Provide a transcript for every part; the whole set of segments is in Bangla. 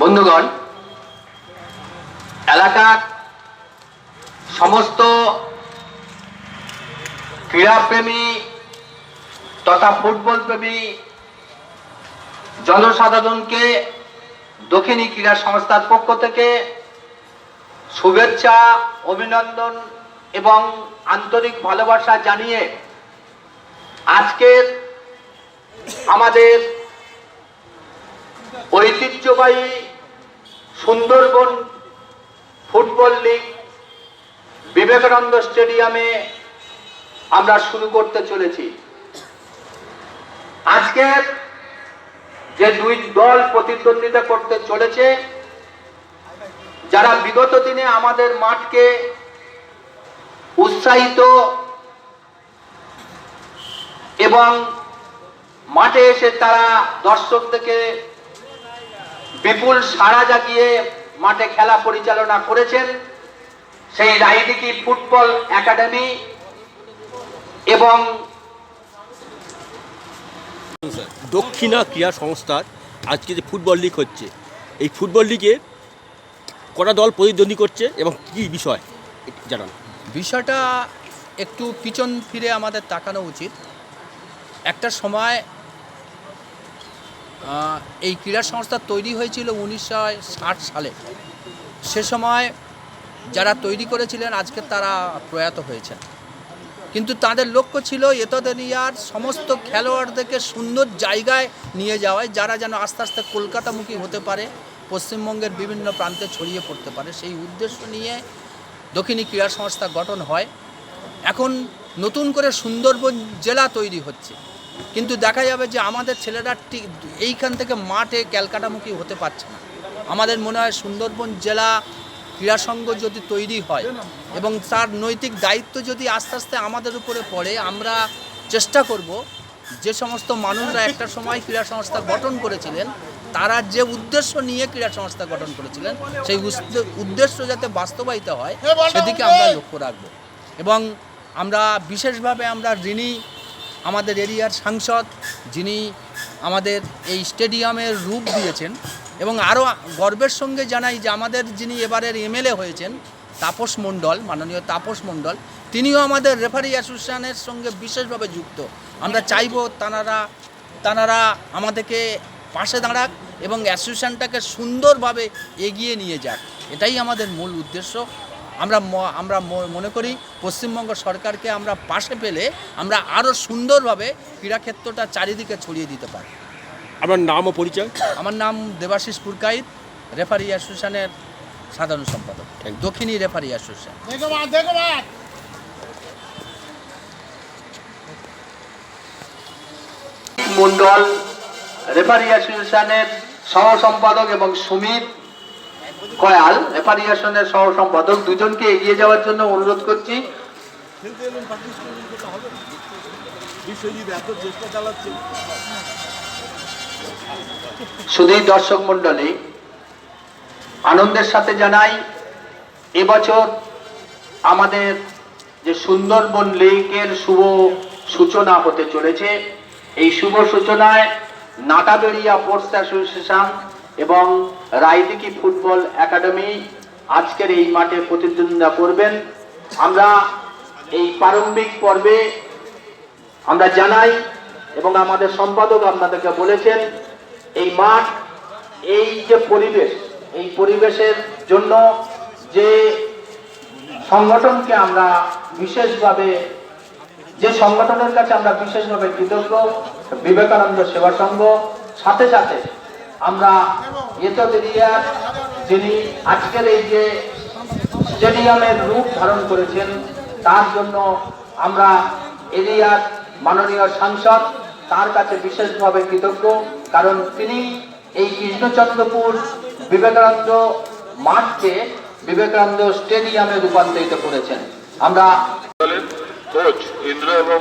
বন্ধুগণ, এলাকার সমস্ত ক্রীড়াপ্রেমী তথা ফুটবল প্রেমী জনসাধারণকে দক্ষিণী ক্রীড়া সংস্থার পক্ষ থেকে শুভেচ্ছা, অভিনন্দন এবং আন্তরিক ভালোবাসা জানিয়ে আজকের আমাদের ঐতিহ্যবাহী সুন্দরবন ফুটবল লিগ বিবেকানন্দ স্টেডিয়ামে আমরা শুরু করতে চলেছি। আজকের যে দুই দল প্রতিদ্বন্দ্বিতা করতে চলেছে, যারা বিগত দিনে আমাদের মাঠকে উৎসাহিত এবং মাঠে এসে তারা দর্শকদেরকে বিপুল সাড়া জাগিয়ে মাঠে খেলা পরিচালনা করেছেন, সেই রায়দিঘি ফুটবল একাডেমি এবং দক্ষিণা ক্রীড়া সংস্থার আজকে যে ফুটবল লিগ হচ্ছে, এই ফুটবল লিগে কটা দল প্রতিদ্বন্দ্বী করছে এবং কী বিষয় জানান। বিষয়টা একটু পিছন ফিরে আমাদের তাকানো উচিত। একটা সময় এই ক্রীড়া সংস্থা তৈরি হয়েছিল 1960 সালে। সে সময় যারা তৈরি করেছিলেন আজকে তারা প্রয়াত হয়েছেন, কিন্তু তাদের লক্ষ্য ছিল এতদিনিয়ার সমস্ত খেলোয়াড়দেরকে সুন্দর জায়গায় নিয়ে যাওয়ায়, যারা যেন আস্তে আস্তে কলকাতামুখী হতে পারে, পশ্চিমবঙ্গের বিভিন্ন প্রান্তে ছড়িয়ে পড়তে পারে। সেই উদ্দেশ্য নিয়ে দক্ষিণী ক্রীড়া সংস্থা গঠন হয়। এখন নতুন করে সুন্দরবন জেলা তৈরি হচ্ছে, কিন্তু দেখা যাবে যে আমাদের ছেলেরা ঠিক এইখান থেকে মাঠে ক্যালকাটামুখী হতে পারছে না। আমাদের মনে হয় সুন্দরবন জেলা ক্রীড়া সংঘ যদি তৈরি হয় এবং তার নৈতিক দায়িত্ব যদি আস্তে আস্তে আমাদের উপরে পড়ে, আমরা চেষ্টা করব যে সমস্ত মানুষরা একটা সময় ক্রীড়া সংস্থা গঠন করেছিলেন, তারা যে উদ্দেশ্য নিয়ে ক্রীড়া সংস্থা গঠন করেছিলেন, সেই উদ্দেশ্য যাতে বাস্তবায়িত হয় সেদিকে আমরা লক্ষ্য রাখব। এবং আমরা বিশেষভাবে আমরা ঋণী আমাদের এরিয়ার সাংসদ, যিনি আমাদের এই স্টেডিয়ামের রূপ দিয়েছেন, এবং আরও গর্বের সঙ্গে জানাই যে আমাদের যিনি এবারের এমএলএ হয়েছেন তাপস মণ্ডল, মাননীয় তাপস মণ্ডল, তিনিও আমাদের রেফারি অ্যাসোসিয়েশনের সঙ্গে বিশেষভাবে যুক্ত। আমরা চাইব তাঁরা আমাদেরকে পাশে দাঁড়াক এবং অ্যাসোসিয়েশনটাকে সুন্দরভাবে এগিয়ে নিয়ে যাক। এটাই আমাদের মূল উদ্দেশ্য। আমরা মনে করি পশ্চিমবঙ্গ সরকারকে আমরা পাশে পেলে আমরা আরও সুন্দরভাবে ক্রীড়াক্ষেত্রটা চারিদিকে ছড়িয়ে দিতে পারি। আপনার নাম ও পরিচয়? আমার নাম দেবাশিস পুরকাইত, রেফারি অ্যাসোসিয়েশনের সাধারণ সম্পাদক, দক্ষিণী রেফারি অ্যাসোসিয়েশন। মন্ডল রেফারি অ্যাসোসিয়েশনের সহ সম্পাদক এবং সুমিত কয়াল রেফারি অ্যাসোসিয়েশনের সহ সম্পাদক, দুজনকে এগিয়ে যাওয়ার জন্য অনুরোধ করছি। শুধু দর্শক মন্ডলী, আনন্দের সাথে জানাই এবছর আমাদের যে সুন্দরবন লীগের শুভ সূচনা হতে চলেছে। এই শুভ সূচনায় নাটাবেড়িয়া স্পোর্টস অ্যাসোসিয়েশন এবং রায়দিঘি ফুটবল একাডেমি আজকের এই মাঠে প্রতিদ্বন্দ্বিতা করবেন। আমরা এই প্রারম্ভিক পর্বে আমরা জানাই এবং আমাদের সম্পাদক আপনাদেরকে বলেছেন, এই মাঠ, এই যে পরিবেশ, এই পরিবেশের জন্য যে সংগঠনকে আমরা বিশেষভাবে, যে সংগঠনের কাছে আমরা বিশেষভাবে কৃতজ্ঞ, বিবেকানন্দ সেবা সংঘ, সাথে সাথে আমরা এতদিনিয়ার যিনি আজকের এই যে স্টেডিয়ামের রূপ ধারণ করেছেন, তার জন্য আমরা এরিয়ার মাননীয় সাংসদ, তার কাছে বিশেষভাবে কৃতজ্ঞ, কারণ তিনি এই কৃষ্ণচন্দ্রপুর বিবেকানন্দ মাঠকে বিবেকানন্দ স্টেডিয়ামে রূপান্তরিত করেছেন। আমরা কোচ ইন্দ্র এবং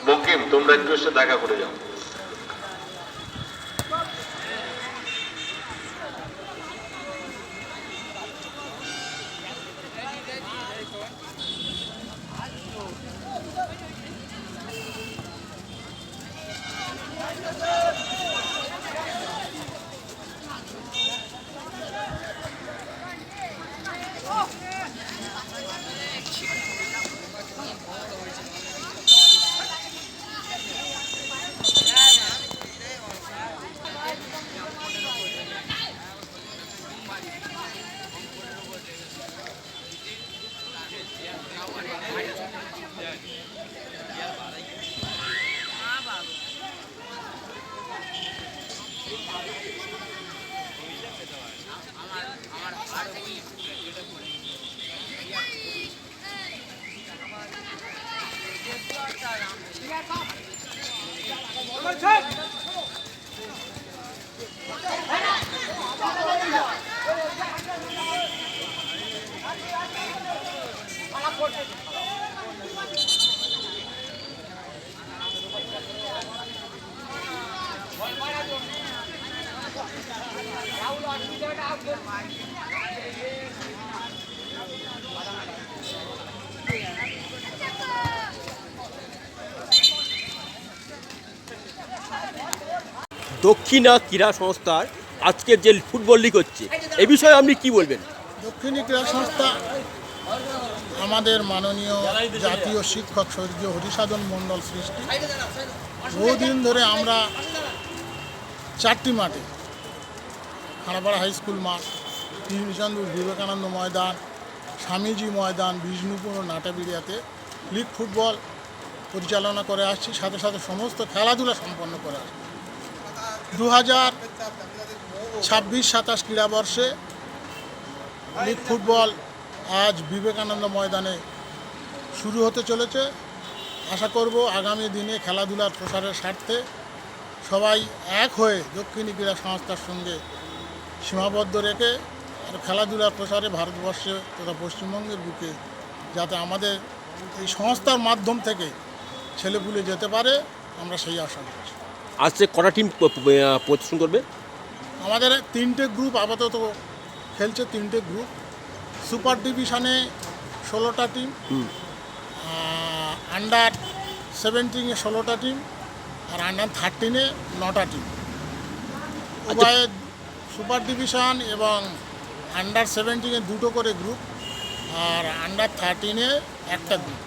বঙ্কিম, তোমরা একটু এসে দেখা করে যাও। দক্ষিণা ক্রীড়া সংস্থার আজকের যে ফুটবল লিগ হচ্ছে এ বিষয়ে আপনি কি বলবেন? দক্ষিণী ক্রীড়া সংস্থা আমাদের মাননীয় জাতীয় শিক্ষক স্বর্গীয় হরিসাধন মণ্ডল সৃষ্টি। বহুদিন ধরে আমরা 4টি মাঠে, খানাপাড়া হাই স্কুল মাঠ, কৃষ্ণচন্দ্র বিবেকানন্দ ময়দান, স্বামীজি ময়দান, বিষ্ণুপুর ও নাটাবিড়িয়াতে লিগ ফুটবল পরিচালনা করে আসছি, সাথে সাথে সমস্ত খেলাধুলা সম্পন্ন করে আসছি। 2026-27 ক্রীড়াবর্ষে লিগ ফুটবল আজ বিবেকানন্দ ময়দানে শুরু হতে চলেছে। আশা করব আগামী দিনে খেলাধুলার প্রসারের স্বার্থে সবাই এক হয়ে দক্ষিণী ক্রীড়া সংস্থার সঙ্গে সীমাবদ্ধ রেখে আর খেলাধুলার প্রসারে ভারতবর্ষে তথা পশ্চিমবঙ্গের বুকে যাতে আমাদের এই সংস্থার মাধ্যম থেকে ছেলেপুলে যেতে পারে, আমরা সেই আশা করছি। আজকে কটা টিম প্রদর্শন করবে? আমাদের 3টে গ্রুপ আপাতত খেলছে, 3টে গ্রুপ। সুপার ডিভিশনে 16টা টিম, আন্ডার 17-এ 16টা টিম, আর আন্ডার 13-এ 9টা টিম। উভয় সুপার ডিভিশন এবং আন্ডার 17-এ 2টো করে গ্রুপ, আর আন্ডার 13-এ একটা গ্রুপ।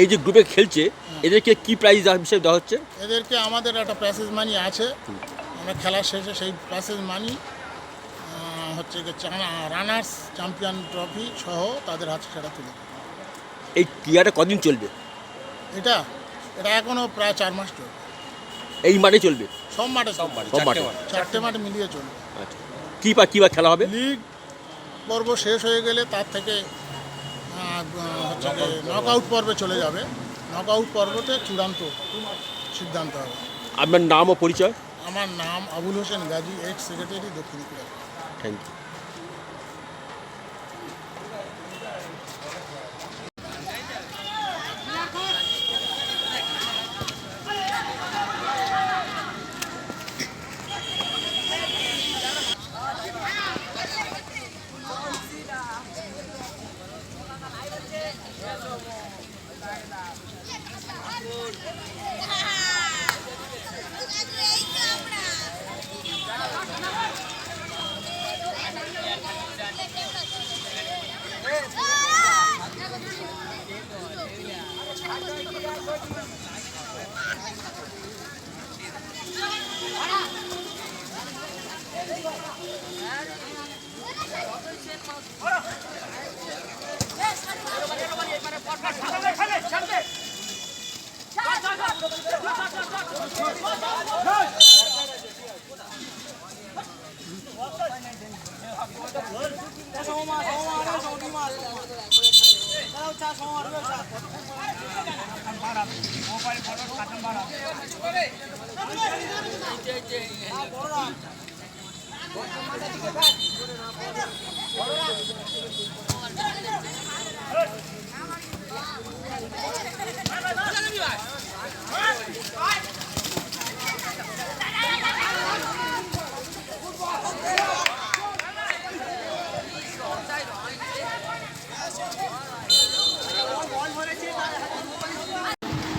এই যে গ্রুপে খেলছে এদেরকে কি প্রাইজ হিসেবে দেওয়া হচ্ছে? এদেরকে আমাদের একটা প্যাসেজ মানি আছে, আমরা খেলার শেষে সেই প্যাসেজ মানি হচ্ছে রানার্স চ্যাম্পিয়ন ট্রফি সহ তাদের হাতে সেটা তুলে দেব। এই ক্রীড়াটা কদিন চলবে? এটা এখনও প্রায় 4 মাস চলবে। এই মাঠে চলবে? সব মাঠে সব মাঠে। 4টে মাঠে মিলিয়ে চলবে। আচ্ছা, কী বা খেলা হবে? লিগ পর্ব শেষ হয়ে গেলে তার থেকে হচ্ছে নকআউট পর্বে চলে যাবে। নকআউট পর্বতে চূড়ান্ত সিদ্ধান্ত হবে। আপনার নাম ও পরিচয়? আমার নাম আবুল হোসেন গাজী, এক্স সেক্রেটারি দক্ষিণ ক্রীড়া। Thank you.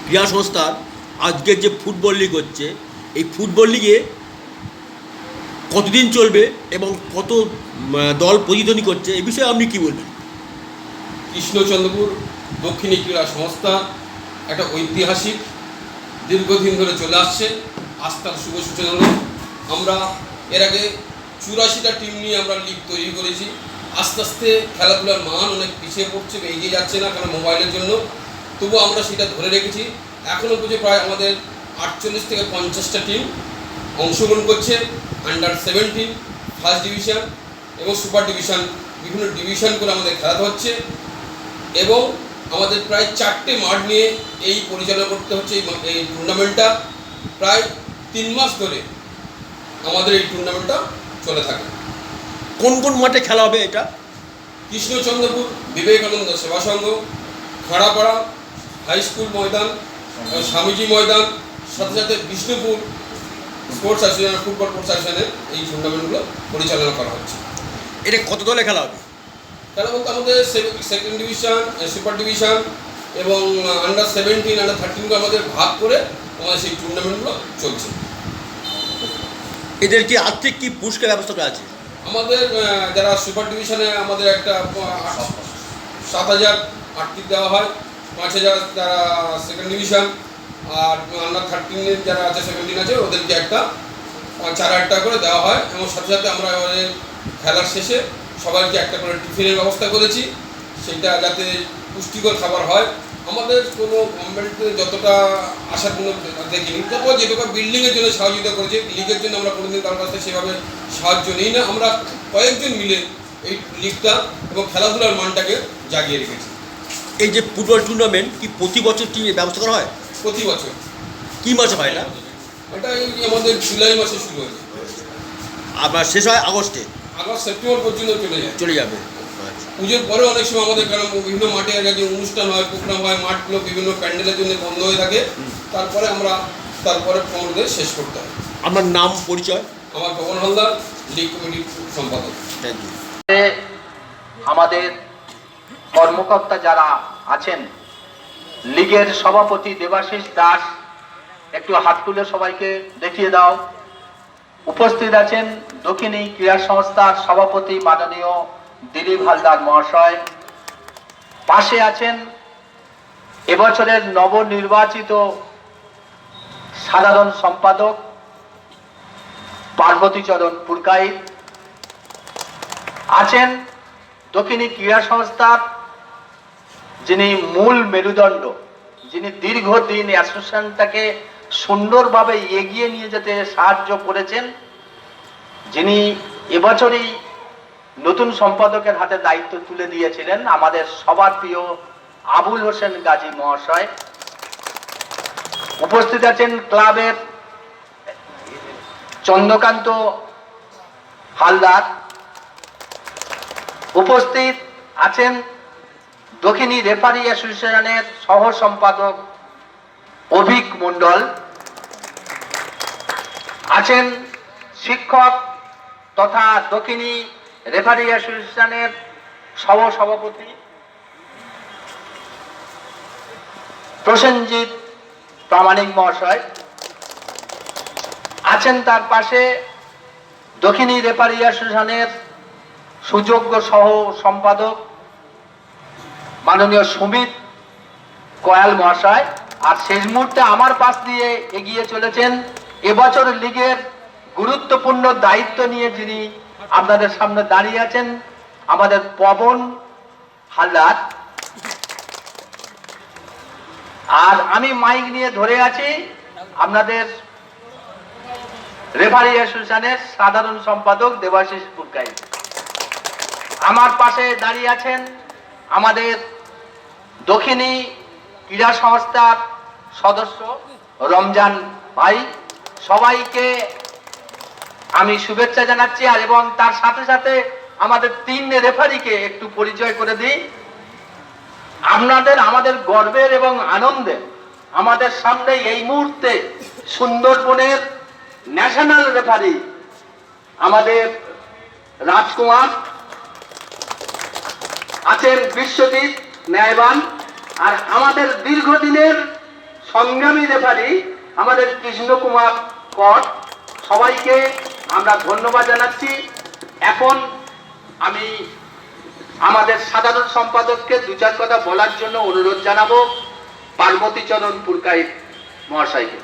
ক্রীড়া সংস্থার আজকের যে ফুটবল লিগ হচ্ছে এই ফুটবল লিগে কতদিন চলবে এবং কত দল প্রতিদ্বন্দ্বী করছে এই বিষয়ে আপনি কি বলবেন? কৃষ্ণচন্দ্রপুর দক্ষিণী ক্রীড়া সংস্থা একটা ঐতিহাসিক দীর্ঘদিন ধরে চলে আসছে, আজ তার শুভ সূচনা হলো। আমরা এর আগে 84টা টিম নিয়ে আমরা লিগ তৈরি করেছি। আস্তে আস্তে খেলাধুলার মান অনেক পিছিয়ে পড়ছে, এগিয়ে যাচ্ছে না কারণ মোবাইলের জন্য, তবুও আমরা সেটা ধরে রেখেছি। এখনও পর্যন্ত প্রায় আমাদের 48 থেকে 50টা টিম অংশগ্রহণ করছে। আন্ডার 17, ফার্স্ট ডিভিশন এবং সুপার ডিভিশন, বিভিন্ন ডিভিশন করে আমাদের খেলাতে হচ্ছে এবং আমাদের প্রায় 4টে মাঠ নিয়ে এই পরিচালনা করতে হচ্ছে এই টুর্নামেন্টটা। প্রায় 3 মাস ধরে আমাদের এই টুর্নামেন্টটা চলে থাকে। কোন কোন মাঠে খেলা হবে এটা? কৃষ্ণচন্দ্রপুর বিবেকানন্দ সেবা সংঘ, খাড়াপাড়া হাই স্কুল ময়দান, স্বামীজি ময়দান, সাথে সাথে Bishnupur sports association, football sports অ্যাসোসিয়েশনের এই টুর্নামেন্টগুলো পরিচালনা করা হচ্ছে। এটা কত দলে খেলা হবে? খেলা বলতে আমাদের সেকেন্ড ডিভিশন, সুপার ডিভিশন এবং আন্ডার 17, আন্ডার 13 আমাদের ভাগ করে আমাদের সেই টুর্নামেন্টগুলো চলছে। এদের কি আর্থিক কি পুরস্কার ব্যবস্থা করা আছে? আমাদের যারা সুপার ডিভিশনে আমাদের একটা 7,000 আর্থিক দেওয়া হয়, 5,000 যারা সেকেন্ড ডিভিশন, আর আন্ডার 13 যারা আছে 17 আছে ওদেরকে একটা 4,000 টাকা করে দেওয়া হয়। এবং সাথে সাথে আমরা আমাদের খেলার শেষে সবাইকে একটা করে টিফিনের ব্যবস্থা করেছি, সেটা যাতে পুষ্টিকর খাবার হয়। আমাদের কোনো গভর্নমেন্ট যতটা আশা কোনো দেখিনি, তবুও যেটুকু বিল্ডিংয়ের জন্য সহযোগিতা করেছে, লিগের জন্য আমরা কোনোদিন কারোর কাছ থেকে সেভাবে সাহায্য নিই না। আমরা কয়েকজন মিলে এই লিগটা এবং খেলাধুলার মানটাকে জাগিয়ে রেখেছি। এই যে ফুটবল টুর্নামেন্ট কি প্রতি বছর টিমের ব্যবস্থা করা হয়? প্রতি বছর। কি মাসে হয় না? এটা এই আমাদের জুলাই মাসে শুরু হয়েছে, আবার শেষ হয় আগস্টে, আগস্ট সেপ্টেম্বর পর্যন্ত চলে যাবে। আচ্ছা। পুজোর পরে অনেক সময় আমাদের গ্রাম বিভিন্ন মাঠে যে অনুষ্ঠান হয়, প্রোগ্রাম হয়, মাঠগুলো বিভিন্ন প্যান্ডেলের জন্য বন্ধ হয়ে থাকে, তারপরে আমাদের শেষ করতে হয়। আমার নাম পরিচয়? আমার পবন হালদার, লিগ কমিটির সম্পাদক। Thank you. আমাদের কর্মকর্তা যারা আছেন, লীগের সভাপতি দেবাশিস দাস, একটু হাত তুলে সবাইকে দেখিয়ে দাও। উপস্থিত আছেন দক্ষিণী ক্রীড়া সংস্থার সভাপতি মাননীয় দিলীপ হালদার মহাশয়। পাশে আছেন এবছরের নবনির্বাচিত সাধারণ সম্পাদক পার্বতীচরণ পুরকাইত। আছেন দক্ষিণী ক্রীড়া সংস্থার যিনি মূল মেরুদণ্ড, যিনি দীর্ঘদিন অ্যাসোসিয়েশনটাকে সুন্দরভাবে এগিয়ে নিয়ে যেতে সাহায্য করেছেন, যিনি এবছরই নতুন সম্পাদকের হাতে দায়িত্ব তুলে দিয়েছিলেন, আমাদের সবার প্রিয় আবুল হোসেন গাজী মহাশয়। উপস্থিত আছেন ক্লাবের চন্দ্রকান্ত হালদার। উপস্থিত আছেন দক্ষিণী রেফারি অ্যাসোসিয়েশনের সহ সম্পাদক অভিক মণ্ডল। আছেন শিক্ষক তথা দক্ষিণী রেফারি অ্যাসোসিয়েশনের সহ সভাপতি প্রসেনজিৎ প্রামাণিক মহাশয়। আছেন তার পাশে দক্ষিণী রেফারি অ্যাসোসিয়েশনের সুযোগ্য সহ সম্পাদক মাননীয় সুমিত কয়াল মহাশয়। আর শেষ মুহূর্তে আমার পাশ দিয়ে এগিয়ে চলেছেন এবছর লিগের গুরুত্বপূর্ণ দায়িত্ব নিয়ে যিনি আপনাদের সামনে দাঁড়িয়ে আছেন, আমাদের পবন হালদার। আর আমি মাইক নিয়ে ধরে আছি আপনাদের রেফারি অ্যাসোসিয়েশনের সাধারণ সম্পাদক দেবাশিস পুরকাইত। আমার পাশে দাঁড়িয়ে আছেন আমাদের দক্ষিণী ক্রীড়া সংস্থার সদস্য রমজান ভাই। সবাইকে আমি শুভেচ্ছা জানাচ্ছি। আর এবং তার সাথে সাথে আমাদের 3 রেফারিকে একটু পরিচয় করে দিই। আমাদের গর্বের এবং আনন্দের আমাদের সামনে এই মুহূর্তে সুন্দরবনের ন্যাশনাল রেফারি আমাদের রাজকুমার আছেন, বিশ্বজিৎ ন্যায়বান। আর আমাদের দীর্ঘদিনের সংগ্রামী রেফারি আমাদের কৃষ্ণ কুমার কর। সবাইকে আমরা ধন্যবাদ জানাচ্ছি। এখন আমি আমাদের সাধারণ সম্পাদককে 2-4 কথা বলার জন্য অনুরোধ জানাবো পার্বতীচরণ পুরকাইত মহাশয়কে।